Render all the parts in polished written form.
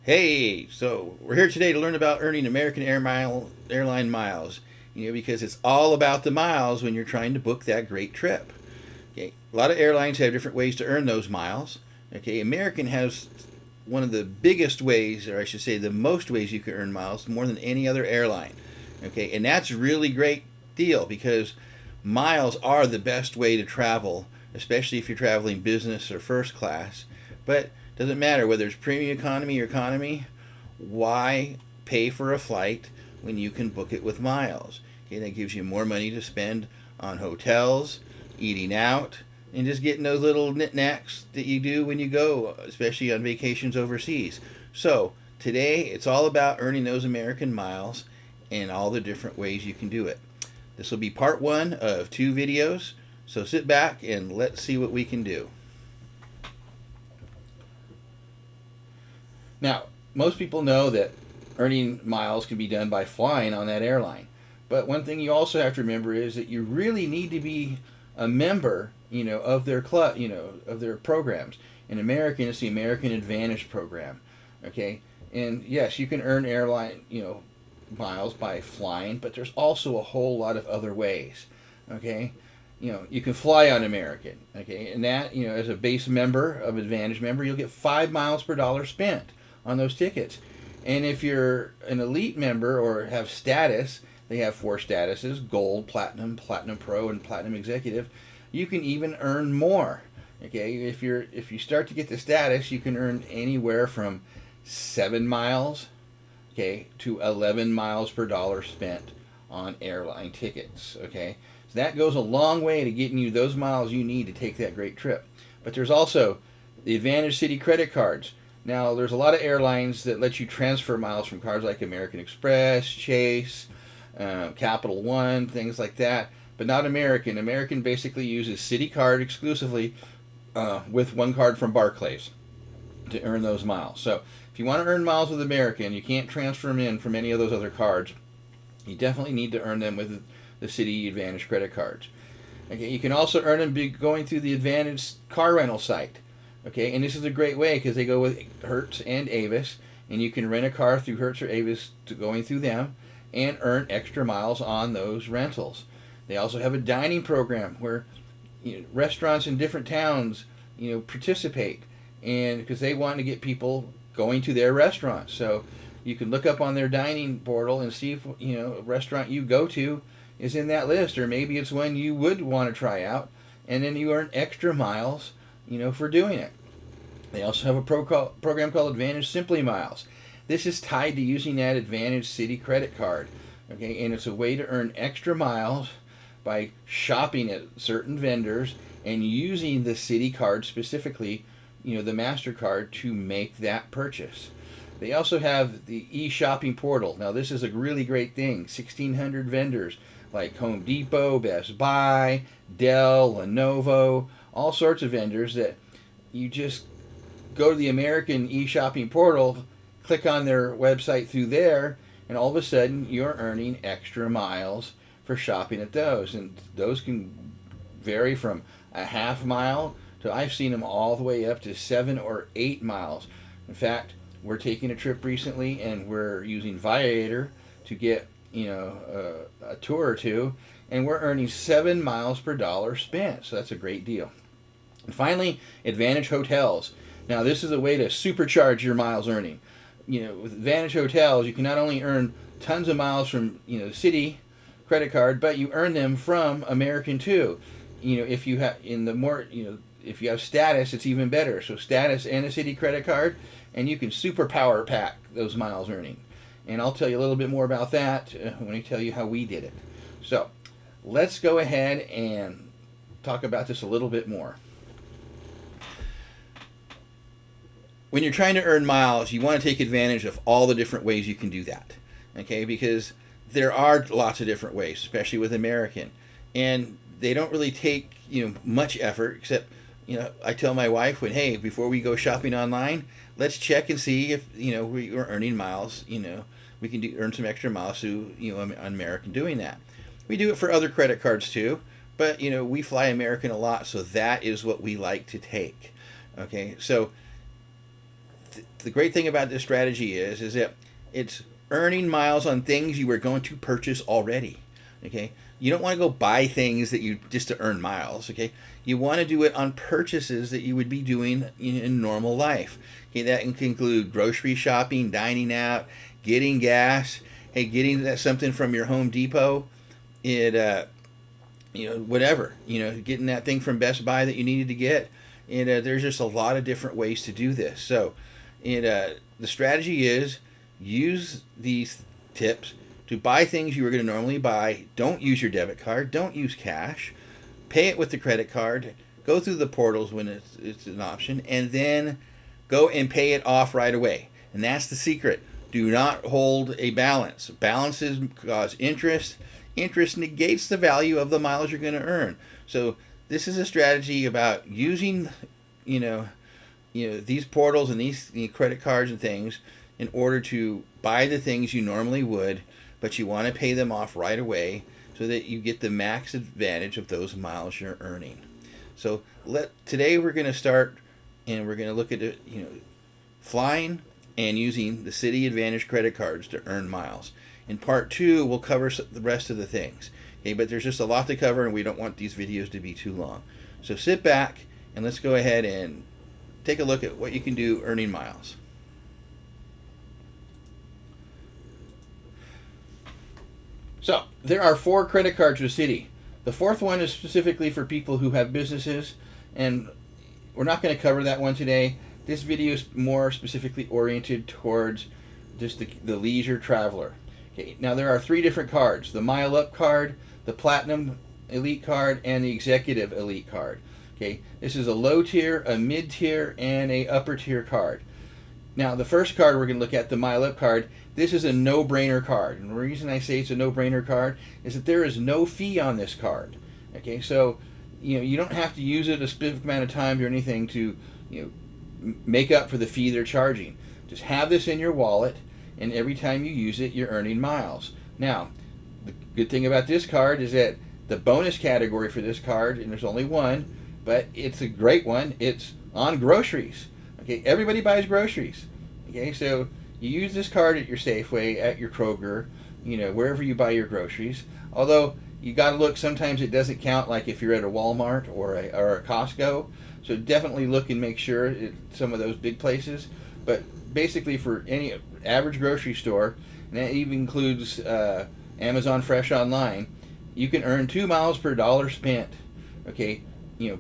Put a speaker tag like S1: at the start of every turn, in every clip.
S1: Hey, so we're here today to learn about earning American Airline miles. Because it's all about the miles when you're trying to book that great trip. Okay, a lot of airlines have different ways to earn those miles. Okay, American has one of the biggest ways, or I should say, the most ways you can earn miles, more than any other airline. Okay, and that's a really great deal because miles are the best way to travel, especially if you're traveling business or first class. But doesn't matter whether it's premium economy or economy. Why pay for a flight when you can book it with miles? Okay, that gives you more money to spend on hotels, eating out, and just getting those little knickknacks that you do when you go, especially on vacations overseas. So today it's all about earning those American miles and all the different ways you can do it. This will be part one of 2 videos. So sit back and let's see what we can do. Now, most people know that earning miles can be done by flying on that airline. But one thing you also have to remember is that you really need to be a member, of their club, of their programs. In American, it's the American Advantage program. Okay? And yes, you can earn airline, miles by flying, but there's also a whole lot of other ways. Okay? You can fly on American. Okay? And that, as a base member of Advantage member, you'll get 5 miles per dollar spent on those tickets. And if you're an elite member or have status, they have 4 statuses: gold, platinum, platinum pro, and platinum executive. You can even earn more. Okay, if you start to get the status, you can earn anywhere from 7 miles, okay, to 11 miles per dollar spent on airline tickets. Okay, so that goes a long way to getting you those miles you need to take that great trip. But there's also the Advantage City credit cards. Now, there's a lot of airlines that let you transfer miles from cards like American Express, Chase, Capital One, things like that, but not American. American basically uses City Card exclusively with one card from Barclays to earn those miles. So if you want to earn miles with American, you can't transfer them in from any of those other cards. You definitely need to earn them with the City Advantage credit cards. Okay, you can also earn them going through the Advantage car rental site. Okay, and this is a great way because they go with Hertz and Avis, and you can rent a car through Hertz or Avis to going through them and earn extra miles on those rentals. They also have a dining program where restaurants in different towns participate, and because they want to get people going to their restaurants. So you can look up on their dining portal and see if a restaurant you go to is in that list, or maybe it's one you would want to try out, and then you earn extra miles for doing it. They also have a program called Advantage Simply Miles. This is tied to using that Advantage City credit card. Okay, and it's a way to earn extra miles by shopping at certain vendors and using the City card specifically, the MasterCard, to make that purchase. They also have the e-shopping portal. Now, this is a really great thing. 1,600 vendors like Home Depot, Best Buy, Dell, Lenovo, all sorts of vendors that you just go to the American e-shopping portal, click on their website through there, and all of a sudden you're earning extra miles for shopping at those. And those can vary from a half mile to, I've seen them all the way up to 7 or 8 miles. In fact, we're taking a trip recently and we're using Viator to get a tour or two, and we're earning 7 miles per dollar spent. So that's a great deal. And finally, Advantage Hotels. Now, this is a way to supercharge your miles earning. With Advantage Hotels, you can not only earn tons of miles from City credit card, but you earn them from American too. If you have if you have status, it's even better. So status and a City credit card, and you can super power pack those miles earning. And I'll tell you a little bit more about that when I tell you how we did it. So let's go ahead and talk about this a little bit more. When you're trying to earn miles, you want to take advantage of all the different ways you can do that. Okay, because there are lots of different ways, especially with American. And they don't really take, much effort, except, I tell my wife before we go shopping online, let's check and see if, we are earning miles, we can earn some extra miles through, on American doing that. We do it for other credit cards too, but, we fly American a lot, so that is what we like to take. Okay, so the great thing about this strategy is that it's earning miles on things you were going to purchase already. Okay, you don't want to go buy things that you just to earn miles. Okay, you want to do it on purchases that you would be doing in normal life. Okay, that can include grocery shopping, dining out, getting gas. Hey, getting that something from your Home Depot, whatever, getting that thing from Best Buy that you needed to get. And there's just a lot of different ways to do this. So, the strategy is use these tips to buy things you were going to normally buy. Don't use your debit card. Don't use cash. Pay it with the credit card. Go through the portals when it's an option, and then go and pay it off right away. And that's the secret. Do not hold a balance. Balances cause interest. Interest negates the value of the miles you're going to earn. So this is a strategy about using, these portals and these credit cards and things in order to buy the things you normally would, but you want to pay them off right away so that you get the max advantage of those miles you're earning. So today we're going to start, and we're going to look at flying and using the City Advantage credit cards to earn miles. In part 2, we'll cover the rest of the things. Okay, but there's just a lot to cover, and we don't want these videos to be too long. So sit back, and let's go ahead and take a look at what you can do earning miles. So, there are 4 credit cards with Citi. The 4th one is specifically for people who have businesses, and we're not going to cover that one today. This video is more specifically oriented towards just the leisure traveler. Okay, now there are 3 different cards: the Mile Up card, the Platinum Elite card, and the Executive Elite card. Okay, this is a low tier, a mid tier, and a upper tier card. Now the first card we're going to look at, the Mile Up card, this is a no-brainer card. And the reason I say it's a no-brainer card is that there is no fee on this card. Okay, so you don't have to use it a specific amount of time or anything to make up for the fee they're charging. Just have this in your wallet, and every time you use it, you're earning miles. Now, the good thing about this card is that the bonus category for this card, and there's only one, but it's a great one, it's on groceries. Okay, everybody buys groceries. Okay, so you use this card at your Safeway, at your Kroger, wherever you buy your groceries. Although you got to look, sometimes it doesn't count, like if you're at a Walmart or a Costco. So definitely look and make sure at some of those big places. But basically for any average grocery store, and that even includes Amazon Fresh Online, you can earn 2 miles per dollar spent, okay,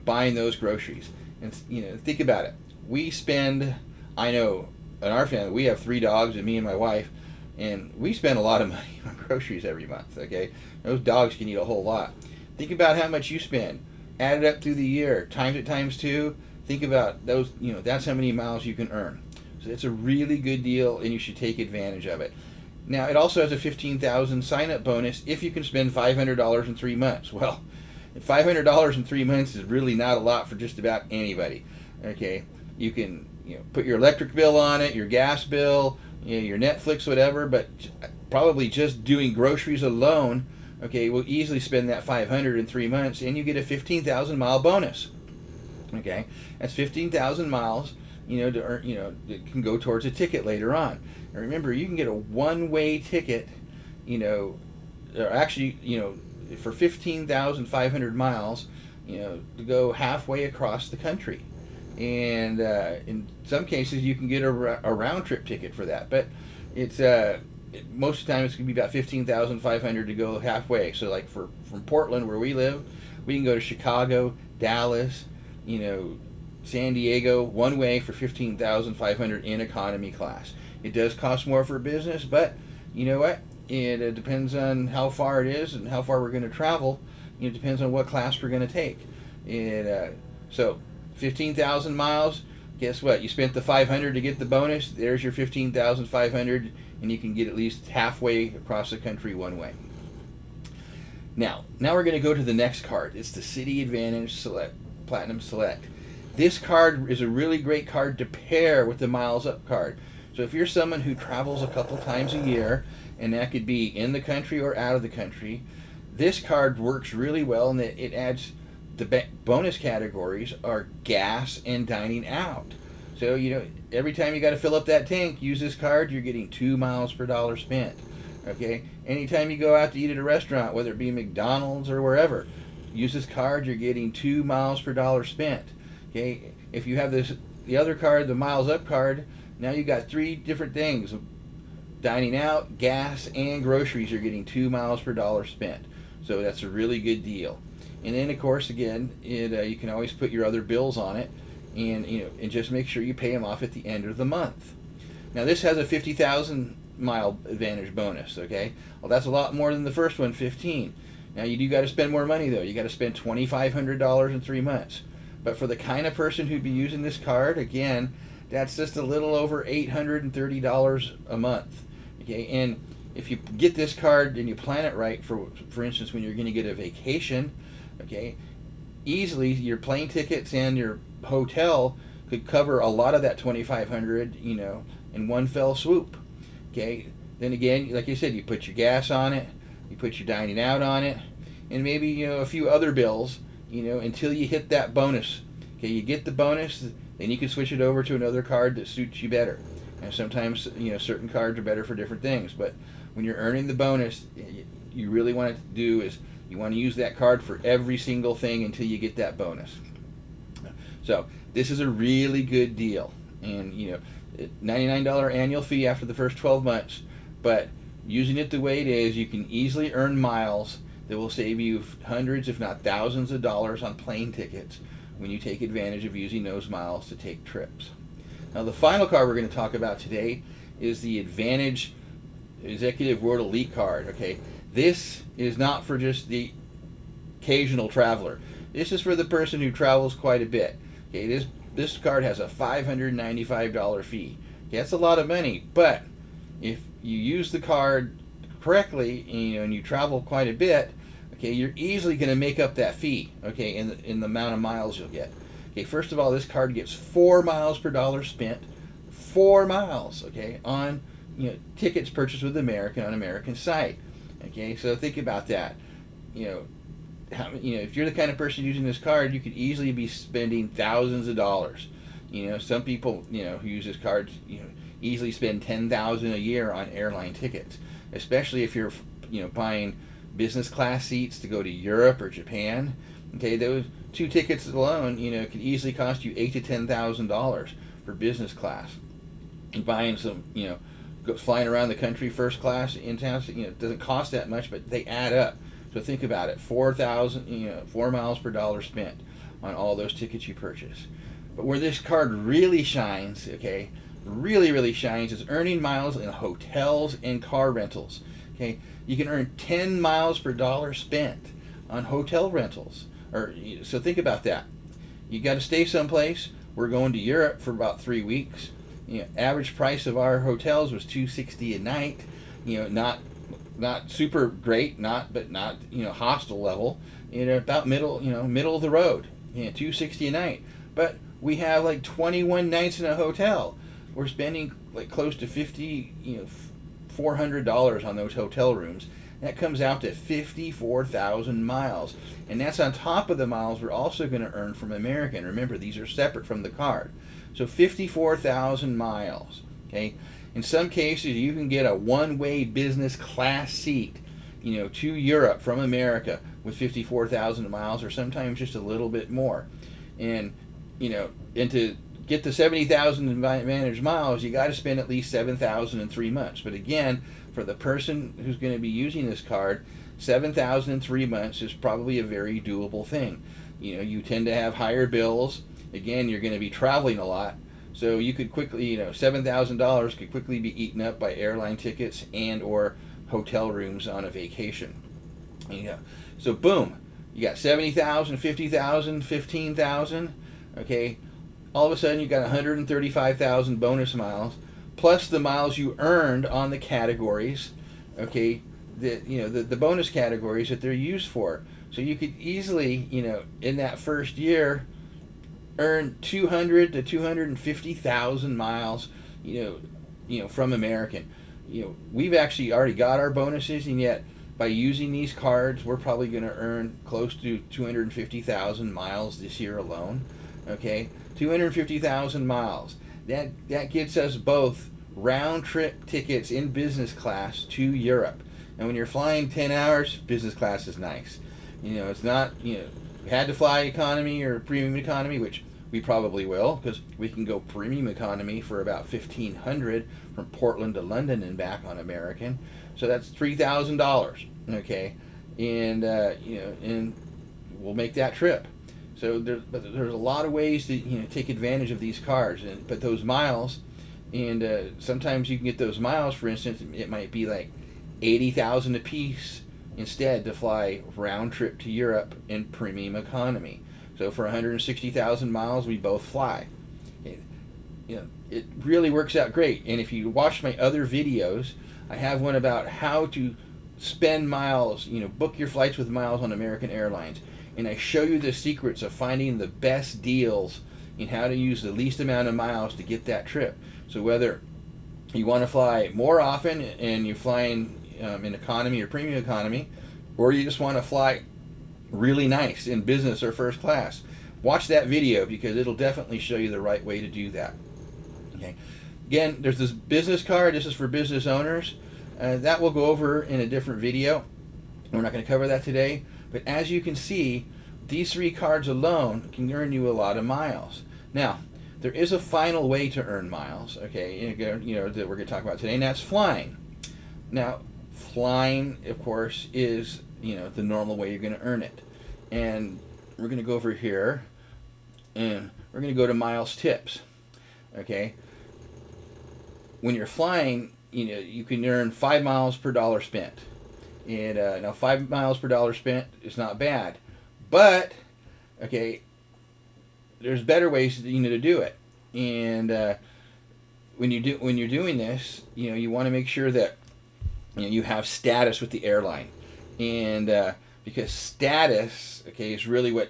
S1: buying those groceries. And think about it. We spend, I know, in our family, we have 3 dogs, and me and my wife, and we spend a lot of money on groceries every month, okay? Those dogs can eat a whole lot. Think about how much you spend. Add it up through the year, times it times 2. Think about those, that's how many miles you can earn. So it's a really good deal, and you should take advantage of it. Now, it also has a $15,000 sign-up bonus if you can spend $500 in 3 months. Well, $500 in 3 months is really not a lot for just about anybody, okay? You can put your electric bill on it, your gas bill, your Netflix, whatever, but probably just doing groceries alone, okay, will easily spend that $500 in 3 months, and you get a 15,000 mile bonus. Okay, that's 15,000 miles, to earn, that can go towards a ticket later on. And remember, you can get a one-way ticket, or actually, for 15,500 miles, to go halfway across the country. And in some cases, you can get a round-trip ticket for that. But it's most of the time, it's going to be about 15,500 to go halfway. So like from Portland, where we live, we can go to Chicago, Dallas, San Diego, one way for 15,500 in economy class. It does cost more for business, but you know what? It depends on how far it is and how far we're going to travel. It depends on what class we're going to take. And so 15,000 miles, guess what? You spent the 500 to get the bonus. There's your 15,500, and you can get at least halfway across the country one way. Now we're going to go to the next card. It's the City Advantage Select, Platinum Select. This card is a really great card to pair with the Miles Up card. So if you're someone who travels a couple times a year, and that could be in the country or out of the country, this card works really well, and it adds the bonus categories are gas and dining out. So, every time you got to fill up that tank, use this card, you're getting 2 miles per dollar spent. Okay? Anytime you go out to eat at a restaurant, whether it be McDonald's or wherever, use this card, you're getting 2 miles per dollar spent. Okay? If you have the other card, the miles up card, now you got 3 different things. Dining out, gas, and groceries, you're getting 2 miles per dollar spent. So that's a really good deal. And then, of course, again, you can always put your other bills on it, and just make sure you pay them off at the end of the month. Now, this has a 50,000 mile advantage bonus. Okay, well, that's a lot more than the first one, 15. Now, you do got to spend more money though. You got to spend $2,500 in 3 months. But for the kind of person who'd be using this card, again, that's just a little over $830 a month. Okay, and if you get this card and you plan it right, for instance, when you're going to get a vacation, okay, easily your plane tickets and your hotel could cover a lot of that $2,500, in one fell swoop. Okay, then again, like I said, you put your gas on it, you put your dining out on it, and maybe a few other bills, until you hit that bonus. Okay, you get the bonus, then you can switch it over to another card that suits you better. And sometimes, certain cards are better for different things, but when you're earning the bonus, you really want to do is you want to use that card for every single thing until you get that bonus. So this is a really good deal, and $99 annual fee after the first 12 months, but using it the way it is, you can easily earn miles that will save you hundreds, if not thousands of dollars on plane tickets when you take advantage of using those miles to take trips. Now, the final card we're going to talk about today is the Advantage Executive World Elite card. Okay, this is not for just the occasional traveler. This is for the person who travels quite a bit. Okay, this card has a $595 fee. Okay, that's a lot of money, but if you use the card correctly, and you travel quite a bit, okay, you're easily going to make up that fee. Okay, in the amount of miles you'll get. Okay, first of all, this card gives 4 miles per dollar spent, 4 miles, okay, on tickets purchased with American on American site. Okay, so think about that. If you're the kind of person using this card, you could easily be spending thousands of dollars. Some people who use this card easily spend $10,000 a year on airline tickets, especially if you're buying business class seats to go to Europe or Japan. Okay, those 2 tickets alone, could easily cost you $8,000 to $10,000 for business class. And buying some, flying around the country first class in town, it doesn't cost that much, but they add up. So think about it: 4 miles per dollar spent on all those tickets you purchase. But where this card really shines, okay, really shines, is earning miles in hotels and car rentals. Okay, you can earn 10 miles per dollar spent on hotel rentals. So think about that. You got to stay someplace. We're going to Europe for about 3 weeks. Average price of our hotels was $260 a night. Not super great, but not hostel level. About middle of the road. $260 a night. But we have like 21 nights in a hotel. We're spending like close to $400 on those hotel rooms. That comes out to 54,000 miles. And that's on top of the miles we're also going to earn from American. Remember, these are separate from the card. So 54,000 miles. Okay. In some cases, you can get a one-way business class seat, to Europe from America with 54,000 miles, or sometimes just a little bit more. And to get the 70,000 advantage miles, you got to spend at least 7,000 in 3 months. But again, for the person who's going to be using this card, 7,000 in 3 months is probably a very doable thing. You tend to have higher bills. Again, you're going to be traveling a lot. So you could quickly, $7,000 could quickly be eaten up by airline tickets and or hotel rooms on a vacation. So boom, you got 70,000, 50,000, 15,000. Okay, all of a sudden you got 135,000 bonus miles, plus the miles you earned on the categories. Okay, the bonus categories that they're used for. So you could easily, in that first year, earn 200 to 250,000 miles, from American. We've actually already got our bonuses, and yet by using these cards, we're probably going to earn close to 250,000 miles this year alone. Okay, 250,000 miles. that gets us both round trip tickets in business class to Europe. And when you're flying 10 hours, business class is nice. It's not, we had to fly economy or premium economy, which we probably will, because we can go premium economy for about 1,500 from Portland to London and back on American. So that's $3,000, okay? And, and we'll make that trip. So there's a lot of ways to take advantage of these cards, but those miles, and sometimes you can get those miles. For instance, it might be like 80,000 a piece instead to fly round trip to Europe in premium economy. So for 160,000 miles, we both fly. It really works out great. And if you watch my other videos, I have one about how to spend miles. Book your flights with miles on American Airlines. And I show you the secrets of finding the best deals and how to use the least amount of miles to get that trip. So whether you want to fly more often and you're flying in economy or premium economy, or you just want to fly really nice in business or first class, watch that video because it'll definitely show you the right way to do that. Okay. Again, there's this business card. This is for business owners. That we'll go over in a different video. We're not going to cover that today. But as you can see, these 3 cards alone can earn you a lot of miles. Now, there is a final way to earn miles, okay, that we're going to talk about today, and that's flying. Now, flying, of course, is, the normal way you're going to earn it. And we're going to go over here, and we're going to go to miles tips, okay? When you're flying, you can earn 5 miles per dollar spent. And now 5 miles per dollar spent is not bad, but okay, there's better ways to do it. And when you're doing this, you want to make sure that you have status with the airline, and because status, okay, is really what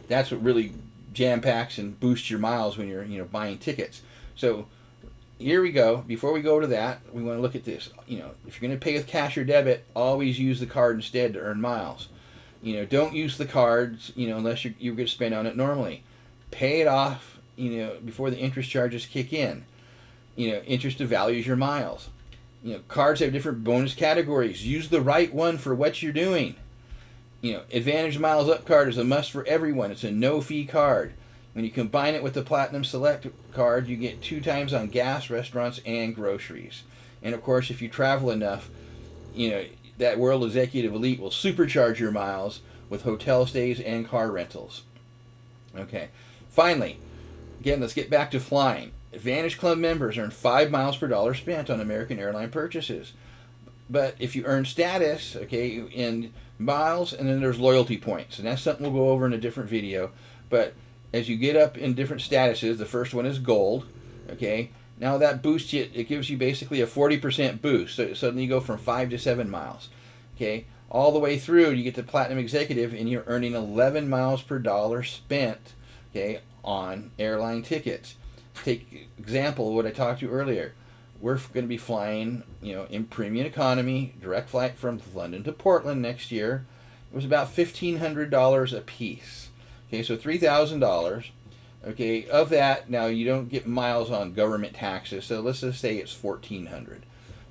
S1: that's what really jam packs and boosts your miles when you're buying tickets. So here we go. Before we go to that, we want to look at this. If you're going to pay with cash or debit, always use the card instead to earn miles. Don't use the cards, unless you're going to spend on it normally. Pay it off, before the interest charges kick in. Interest devalues your miles. Cards have different bonus categories. Use the right one for what you're doing. Advantage Miles Up card is a must for everyone. It's a no-fee card. When you combine it with the Platinum Select card, you get 2 times on gas, restaurants, and groceries. And of course, if you travel enough, that World Executive Elite will supercharge your miles with hotel stays and car rentals. Okay. Finally, again, let's get back to flying. Advantage Club members earn 5 miles per dollar spent on American Airline purchases. But if you earn status, okay, in miles, and then there's loyalty points. And that's something we'll go over in a different video. But as you get up in different statuses, the first one is gold, okay? Now that boosts you, it gives you basically a 40% boost. So suddenly you go from 5 to 7 miles, okay? All the way through, you get to Platinum Executive, and you're earning 11 miles per dollar spent, okay, on airline tickets. Take example of what I talked to you earlier. We're going to be flying, in premium economy, direct flight from London to Portland next year. It was about $1,500 a piece. Okay, so $3,000. Okay, of that, now you don't get miles on government taxes, so let's just say it's $1,400.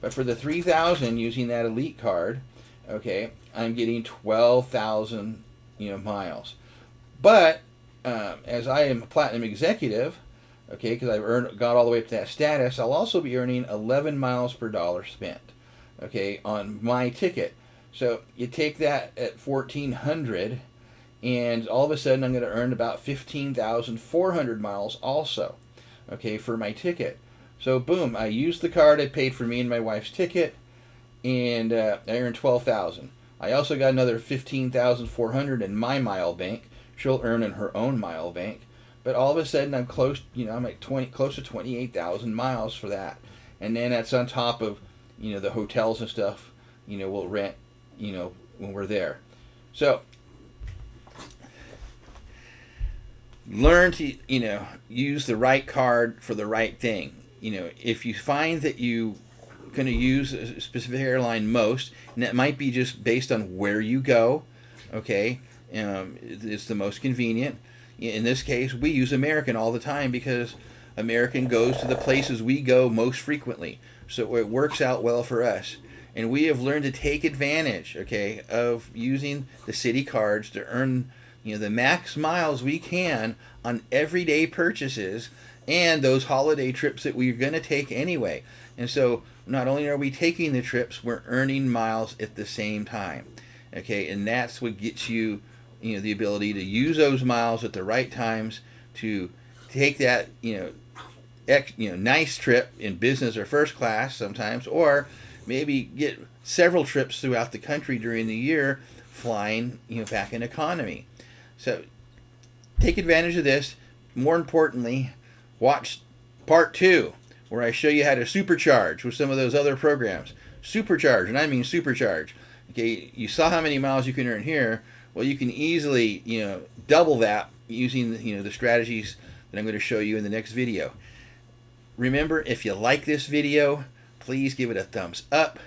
S1: But for the $3,000 using that Elite card, okay, I'm getting 12,000 miles. But as I am a Platinum Executive, okay, because I've got all the way up to that status, I'll also be earning 11 miles per dollar spent, okay, on my ticket. So you take that at 1,400, and all of a sudden I'm going to earn about 15,400 miles also, okay, for my ticket. So boom, I used the card I paid for me and my wife's ticket, and I earned 12,000. I also got another 15,400 in my mile bank. She'll earn in her own mile bank. But all of a sudden I'm close, I'm like close to 28,000 miles for that. And then that's on top of, the hotels and stuff, we'll rent, when we're there. So learn to, use the right card for the right thing. If you find that you're going to use a specific airline most, and that might be just based on where you go, okay, it's the most convenient. In this case, we use American all the time because American goes to the places we go most frequently. So it works out well for us. And we have learned to take advantage, okay, of using the city cards to earn, the max miles we can on everyday purchases and those holiday trips that we're going to take anyway. And so not only are we taking the trips, we're earning miles at the same time. Okay, and that's what gets you, the ability to use those miles at the right times to take that, nice trip in business or first class sometimes, or maybe get several trips throughout the country during the year flying, back in economy. So take advantage of this. More importantly, watch part 2, where I show you how to supercharge with some of those other programs. Supercharge, and I mean supercharge. Okay, you saw how many miles you can earn here. Well, you can easily, double that using, the strategies that I'm going to show you in the next video. Remember, if you like this video, please give it a thumbs up.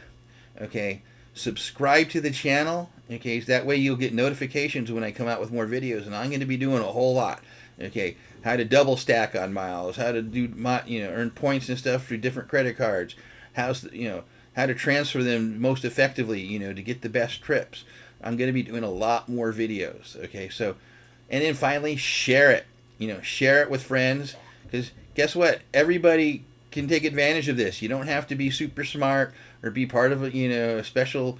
S1: Okay, subscribe to the channel. Okay, so that way you'll get notifications when I come out with more videos, and I'm going to be doing a whole lot. Okay, how to double stack on miles, how to do, earn points and stuff through different credit cards, how to transfer them most effectively, to get the best trips. I'm going to be doing a lot more videos. Okay, so, and then finally, share it. Share it with friends, because guess what? Everybody can take advantage of this. You don't have to be super smart or be part of a special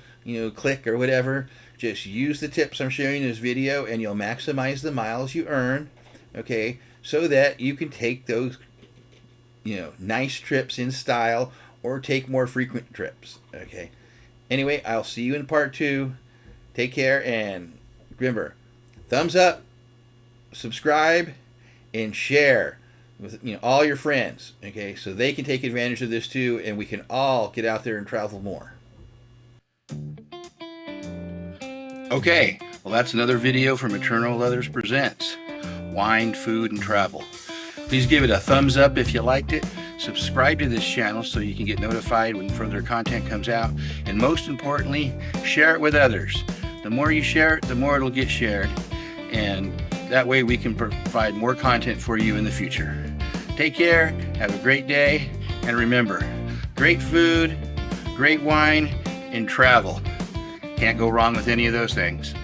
S1: clique or whatever. Just use the tips I'm showing in this video, and you'll maximize the miles you earn. Okay, so that you can take those nice trips in style, or take more frequent trips. Okay. Anyway, I'll see you in part 2. Take care, and remember, thumbs up, subscribe, and share with all your friends, okay, so they can take advantage of this too, and we can all get out there and travel more. Okay, well, that's another video from Eterno Leathers Presents Wine, Food, and Travel. Please give it a thumbs up if you liked it. Subscribe to this channel so you can get notified when further content comes out, and most importantly, share it with others. The more you share it, the more it'll get shared, and that way we can provide more content for you in the future. Take care, have a great day, and remember, great food, great wine, and travel. Can't go wrong with any of those things.